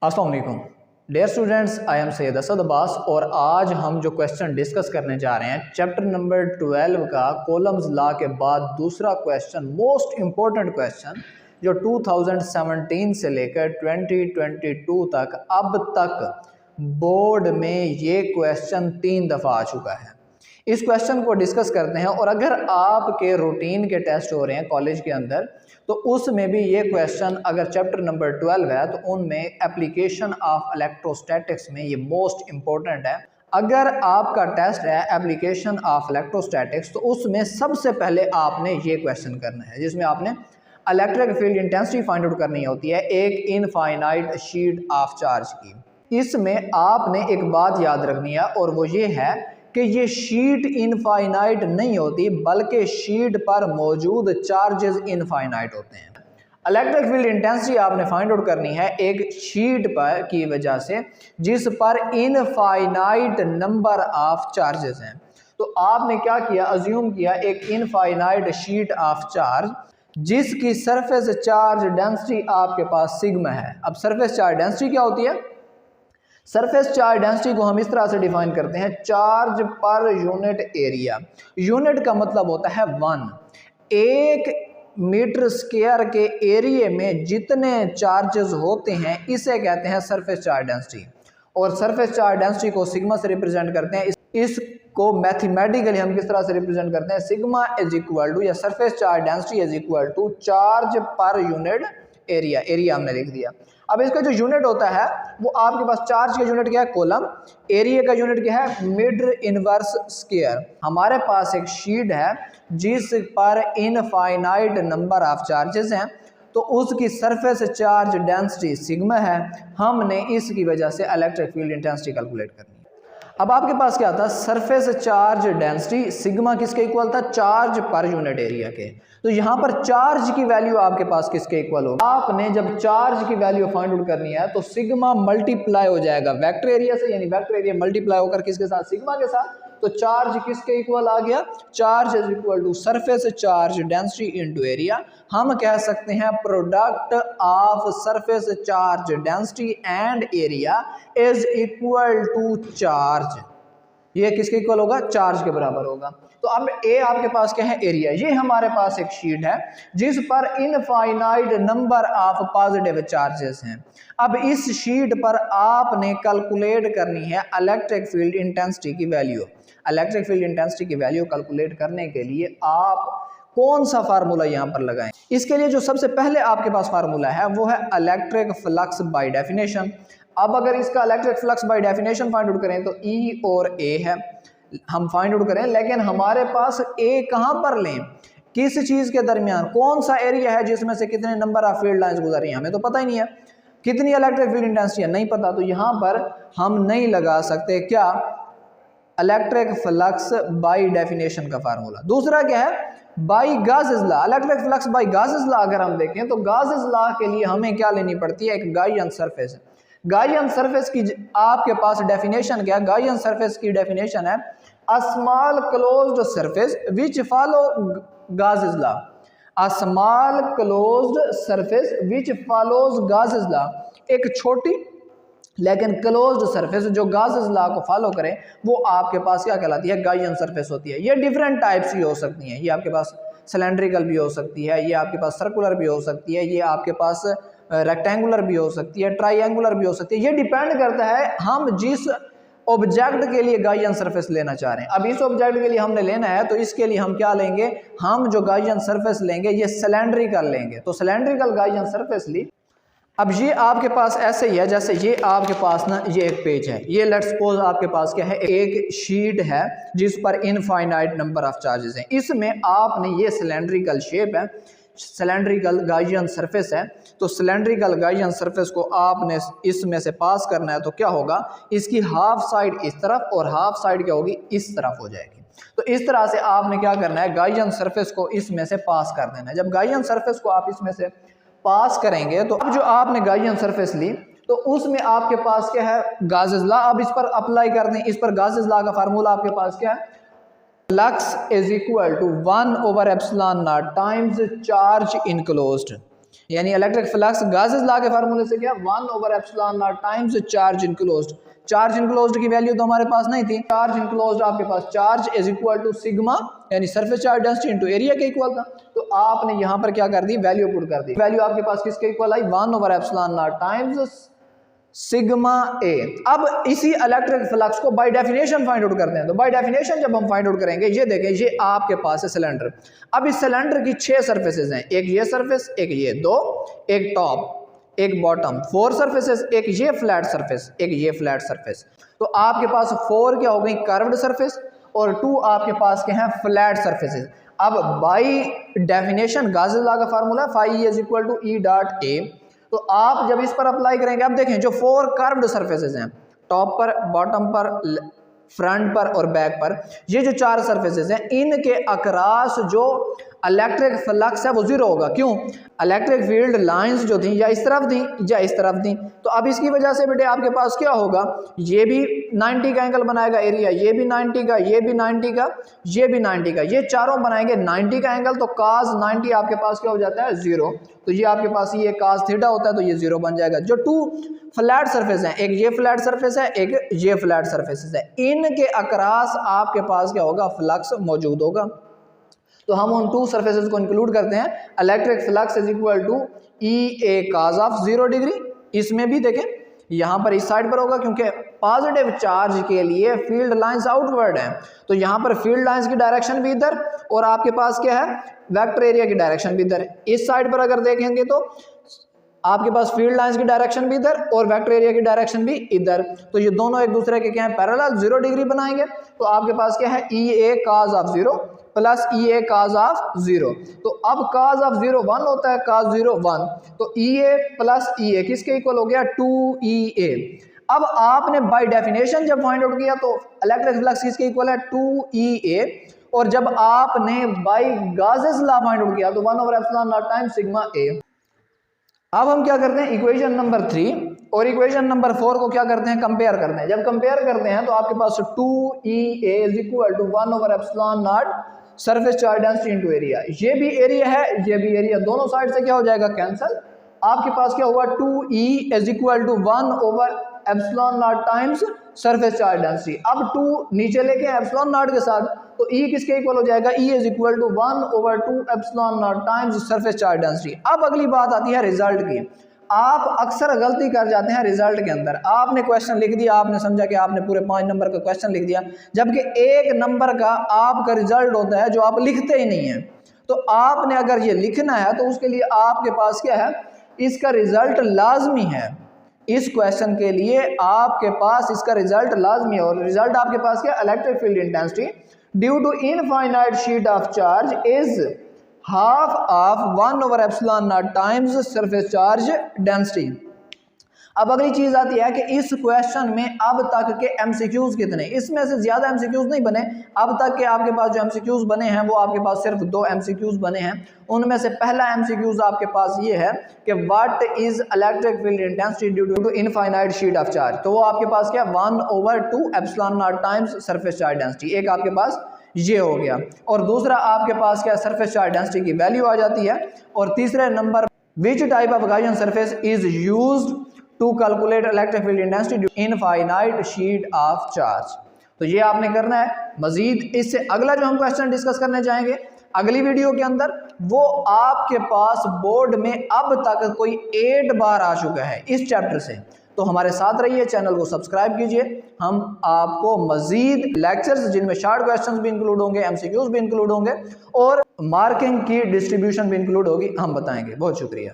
अस्सलाम वालेकुम dear students, I am Syed Asad Abbas और आज हम जो क्वेश्चन डिस्कस करने जा रहे हैं चैप्टर नंबर 12 का कॉलम्स लॉ के बाद दूसरा क्वेश्चन, मोस्ट इम्पोर्टेंट क्वेश्चन जो 2017 से लेकर 2022 तक अब तक बोर्ड में ये क्वेश्चन 3 दफ़ा आ चुका है। इस क्वेश्चन को डिस्कस करते हैं और अगर आपके रूटीन के टेस्ट हो रहे हैं कॉलेज के अंदर तो उसमें भी ये क्वेश्चन अगर चैप्टर नंबर 12 है तो उनमें एप्लीकेशन ऑफ इलेक्ट्रोस्टैटिक्स में ये मोस्ट इम्पोर्टेंट है। अगर आपका टेस्ट है एप्लीकेशन ऑफ इलेक्ट्रोस्टैटिक्स तो उसमें सबसे पहले आपने ये क्वेश्चन करना है जिसमें आपने electric field intensity find out करनी होती है एक इनफाइनाइट शीट ऑफ चार्ज की। इसमें आपने एक बात याद रखनी है और वो ये है कि ये शीट इनफाइनाइट नहीं होती बल्कि शीट पर मौजूद चार्जेस इनफाइनाइट होते हैं। इलेक्ट्रिक फील्ड इंटेंसिटी आपने फाइंड आउट करनी है एक शीट पर की वजह से जिस पर इनफाइनाइट नंबर ऑफ चार्जेस हैं। तो आपने क्या किया, अज्यूम किया एक इनफाइनाइट शीट ऑफ चार्ज जिसकी सरफेस चार्ज डेंसिटी आपके पास सिग्मा है। अब सरफेस चार्ज डेंसिटी क्या होती है? सरफेस चार्ज डेंसिटी को हम इस तरह से डिफाइन करते हैं, charge per unit area. Unit का मतलब होता है 1। 1 मीटर स्क्वायर के एरिया में जितने चार्जेस होते हैं इसे कहते हैं सरफेस चार्ज डेंसिटी। और सरफेस चार्ज डेंसिटी को सिग्मा से रिप्रेजेंट करते हैं। इसको मैथमेटिकली हम किस तरह से रिप्रेजेंट करते हैं, सिग्मा इज इक्वल टू या surface charge density is equal to charge per unit area. Area हमने लिख दिया। अब इसका जो यूनिट होता है वो आपके पास चार्ज का यूनिट क्या है, कॉलम। एरिया का यूनिट क्या है, मीटर इनवर्स स्क्वायर। हमारे पास एक शीट है जिस पर इनफाइनाइट नंबर ऑफ चार्जेस हैं तो उसकी सरफेस चार्ज डेंसिटी सिग्मा है। हमने इसकी वजह से इलेक्ट्रिक फील्ड इंटेंसिटी कैलकुलेट करनी है। अब आपके पास क्या था, सरफेस चार्ज डेंसिटी सिग्मा किसके इक्वल था, चार्ज पर यूनिट एरिया के। तो यहाँ पर चार्ज की वैल्यू आपके पास किसके इक्वल होगी, आपने जब चार्ज की वैल्यू फाइंड आउट करनी है तो सिग्मा मल्टीप्लाई हो जाएगा वेक्टर एरिया से, यानी वेक्टर एरिया मल्टीप्लाई होकर किसके साथ, सिग्मा के साथ। तो चार्ज किसके इक्वल आ गया, charge is equal to surface charge density into area. हम कह सकते हैं product of surface charge density and area is equal to charge. ये किसके इक्वल होगा, चार्ज के बराबर होगा। तो अब ए आपके पास क्या है, एरिया। ये हमारे पास एक शीट है जिस पर infinite number of positive charges हैं। अब इस शीट पर आपने कैलकुलेट करनी है इलेक्ट्रिक फील्ड इंटेंसिटी की वैल्यू। इलेक्ट्रिक फील्ड इंटेंसिटी की वैल्यू कैलकुलेट करने के लिए आप कौन सा फार्मूला यहाँ पर लगाएं? इसके लिए जो सबसे पहले आपके पास फार्मूला है वो है इलेक्ट्रिक फ्लक्स बाय डेफिनेशन। अब अगर इसका electric flux by definition find out करें तो ई और ए है, हम फाइंड आउट करें, लेकिन हमारे पास ए कहां पर लें, किस चीज के दरमियान, कौन सा एरिया है जिसमें से कितने नंबर ऑफ फील्ड लाइंस गुजर रही हैं, हमें तो पता ही नहीं है। कितनी इलेक्ट्रिक फील्ड इंटेंसिटी है, नहीं पता। तो यहां पर हम नहीं लगा सकते क्या, इलेक्ट्रिक फ्लक्स बाय डेफिनेशन का फार्मूला। दूसरा क्या है, by Gauss law. Electric flux by Gauss law अगर हम देखें तो गाउस लॉ के लिए हमें क्या लेनी पड़ती है, एक गाउसियन सरफेस। गाउसियन सरफेस की आपके पास डेफिनेशन क्या है, गाउसियन सरफेस की डेफिनेशन है a small closed surface which follow Gauss law. A small closed surface which follows Gauss law. एक छोटी लेकिन क्लोज्ड सरफेस जो गाउस लॉ को फॉलो करे वो आपके पास क्या कहलाती है, गाउसियन सरफेस होती है। ये डिफरेंट टाइप्स की हो सकती हैं, ये आपके पास सिलेंड्रिकल भी हो सकती है, ये आपके पास सर्कुलर भी हो सकती है, ये आपके पास रेक्टेंगुलर भी हो सकती है, ट्राइंगुलर भी हो सकती है। ये डिपेंड करता है हम जिस ऑब्जेक्ट के लिए गाउसियन सरफेस लेना चाह रहे हैं। अब इस ऑब्जेक्ट के लिए हमने लेना है तो इसके लिए हम क्या लेंगे, हम जो गाउसियन सरफेस लेंगे ये सिलेंड्रिकल लेंगे। तो सिलेंड्रिकल गाउसियन सरफेस ली। अब ये आपके पास ऐसे ही है जैसे ये आपके पास ना ये एक पेज है, ये लेट्स सपोज आपके पास क्या है, एक शीट है जिस पर इनफाइनाइट नंबर ऑफ चार्जेस हैं। इसमें आपने ये सिलेंड्रिकल शेप है, सिलेंड्रिकल गाउसियन सरफेस है। तो सिलेंड्रिकल गाउसियन सरफेस को आपने इसमें से पास करना है तो क्या होगा, इसकी हाफ साइड इस तरफ और हाफ साइड क्या होगी, इस तरफ हो जाएगी। तो इस तरह से आपने क्या करना है, गाउसियन सरफेस को इसमें से पास कर देना है। जब गाउसियन सरफेस को आप इसमें से पास करेंगे तो अब जो आपने गाउसियन सरफेस ली तो उसमें आपके पास क्या है, गाउस लॉ। अब इस पर अप्लाई कर दें, इस पर गाउस लॉ का फार्मूला आपके पास क्या है, flux is equal to 1/ε0 times charge enclosed. यानी इलेक्ट्रिक फ्लक्स गासेस लॉ के फार्मूले से क्या 1/ε0 times charge enclosed. Charge enclosed की वैल्यू तो हमारे पास नहीं थी। चार्ज इनक्लोज्ड आपके पास charge is equal to sigma यानी surface charge density into area के इक्वल था। तो आपने यहाँ पर क्या कर दी, वैल्यू पुट कर दी। वैल्यू आपके पास किसके इक्वल आई, 1/ε0 टाइम्स सिग्मा ए। अब इसी इलेक्ट्रिक फ्लक्स को बाय डेफिनेशन फाइंड आउट करते हैं। तो बाय डेफिनेशन जब हम फाइंड आउट करेंगे, ये देखें, ये आपके पास है सिलेंडर। अब इस सिलेंडर की 6 सरफेसेस हैं, एक ये सरफेस, एक ये, 2, एक टॉप, एक बॉटम, 4 सरफेसेस, एक ये फ्लैट सरफेस, एक ये फ्लैट सरफेस। तो आपके पास 4 क्या हो गई, कर्व्ड सरफेस, और 2 आपके पास क्या है, फ्लैट सरफेसेस। अब बाय डेफिनेशन गासेस लॉ का formula phi is equal to E dot A. तो आप जब इस पर अप्लाई करेंगे, अब देखें जो 4 कर्व्ड सरफेसेस हैं, टॉप पर, बॉटम पर, फ्रंट पर और बैक पर, ये जो 4 सरफेसेस हैं, इनके अक्रॉस जो इलेक्ट्रिक फ्लक्स है वो 0 होगा। क्यों, इलेक्ट्रिक फील्ड लाइंस जो थी या इस तरफ थी या इस तरफ थी। तो अब इसकी वजह से बेटे आपके पास क्या होगा, ये भी 90 का एंगल बनाएगा एरिया, ये भी 90 का, ये भी 90 का, ये भी 90 का, ये चारों बनाएंगे 90 का एंगल। तो cos 90 आपके पास क्या हो जाता है, 0। तो ये आपके पास ये cos थीटा होता है, तो ये 0 बन जाएगा। जो 2 फ्लैट सरफेस हैं, एक ये फ्लैट सरफेस है, एक ये फ्लैट सरफेस है, इनके अक्रॉस आपके पास क्या होगा, फ्लक्स मौजूद होगा। तो हम उन 2 सरफेसेस को इंक्लूड करते हैं। Electric flux is equal to E A cos of 0 degree. इसमें भी देखें यहाँ पर इस साइड पर होगा, क्योंकि पॉजिटिव चार्ज के लिए फील्ड लाइंस आउटवर्ड हैं। तो यहाँ पर फील्ड लाइंस की डायरेक्शन भी इधर, और आपके पास क्या है, वेक्टर एरिया की डायरेक्शन भी इधर। इस साइड पर अगर देखेंगे तो आपके पास फील्ड लाइंस की डायरेक्शन भी इधर और वेक्टर एरिया की डायरेक्शन भी इधर। तो ये दोनों एक दूसरे के क्या है, पैरेलल, 0 डिग्री बनाएंगे। तो आपके पास क्या है, ई A cos of 0 plus E A cos of 0। तो अब cos ऑफ 0 1 होता है, cos 0 1। तो ई ए प्लस ई ए किसके इक्वल हो गया, 2EA। अब आपने बाय डेफिनेशन जब फाइंड आउट किया तो इलेक्ट्रिक फ्लक्स किसके इक्वल है, 2EA। और जब आपने bye Gauss's law find out किया तो 1/ε0 टाइम्स सिग्मा ए। अब हम क्या करते हैं, इक्वेशन नंबर 3 और इक्वेशन नंबर 4 को क्या करते हैं, कंपेयर करते हैं। जब कंपेयर करते हैं तो आपके पास 2EA is equal to 1/ε0 surface charge density into area. ये भी एरिया है, ये भी एरिया, दोनों साइड से क्या हो जाएगा, कैंसिल। आपके पास क्या हुआ, 2E is equal to 1/ε0 times surface charge density. अब 2 नीचे लेके ε0 के साथ, तो E किसके इक्वल हो जाएगा, E is equal to 1/2ε0 times surface charge density. अब अगली बात आती है रिजल्ट की। आप अक्सर गलती कर जाते हैं रिजल्ट के अंदर। आपने क्वेश्चन लिख दिया, आपने समझा कि आपने पूरे 5 नंबर का क्वेश्चन लिख दिया, जबकि 1 नंबर का आपका रिजल्ट होता है जो आप लिखते ही नहीं है। तो आपने अगर ये लिखना है तो उसके लिए आपके पास क्या है, इसका रिजल्ट लाजमी है। इस क्वेश्चन के लिए आपके पास इसका रिजल्ट लाजमी है। और रिजल्ट आपके पास क्या, electric field intensity due to infinite sheet of charge is half of 1/ε0 times surface charge density. अब अगली चीज आती है कि इस क्वेश्चन में अब तक के एमसीक्यूज कितने, इसमें से ज्यादा एमसीक्यूज नहीं बने। अब तक के आपके पास जो एमसीक्यूज बने हैं वो आपके पास सिर्फ 2 एमसीक्यूज बने हैं। उनमें से पहला एमसीक्यूज आपके पास ये है कि what is electric field intensity due to infinite sheet of charge. तो वो आपके पास क्या, 1/2ε0 टाइम्स सरफेस चार्ज डेंसिटी। एक आपके पास ये हो गया, और दूसरा आपके पास क्या, सरफेस चार्ज डेंसिटी की वैल्यू आ जाती है। और तीसरे number, which type of Gaussian surface is used to calculate electric field intensity due to infinite sheet of charge. तो ये आपने करना है। मजीद इससे अगला जो हम क्वेश्चन डिस्कस करने जाएंगे अगली वीडियो के अंदर, वो आपके पास बोर्ड में अब तक कोई 8 बार आ चुका है इस चैप्टर से। तो हमारे साथ रहिए, चैनल को सब्सक्राइब कीजिए। हम आपको मजीद लेक्चर्स जिनमें शॉर्ट क्वेश्चंस भी इंक्लूड होंगे, एमसीक्यूज भी इंक्लूड होंगे और मार्किंग की डिस्ट्रीब्यूशन भी इंक्लूड होगी, हम बताएंगे। बहुत शुक्रिया।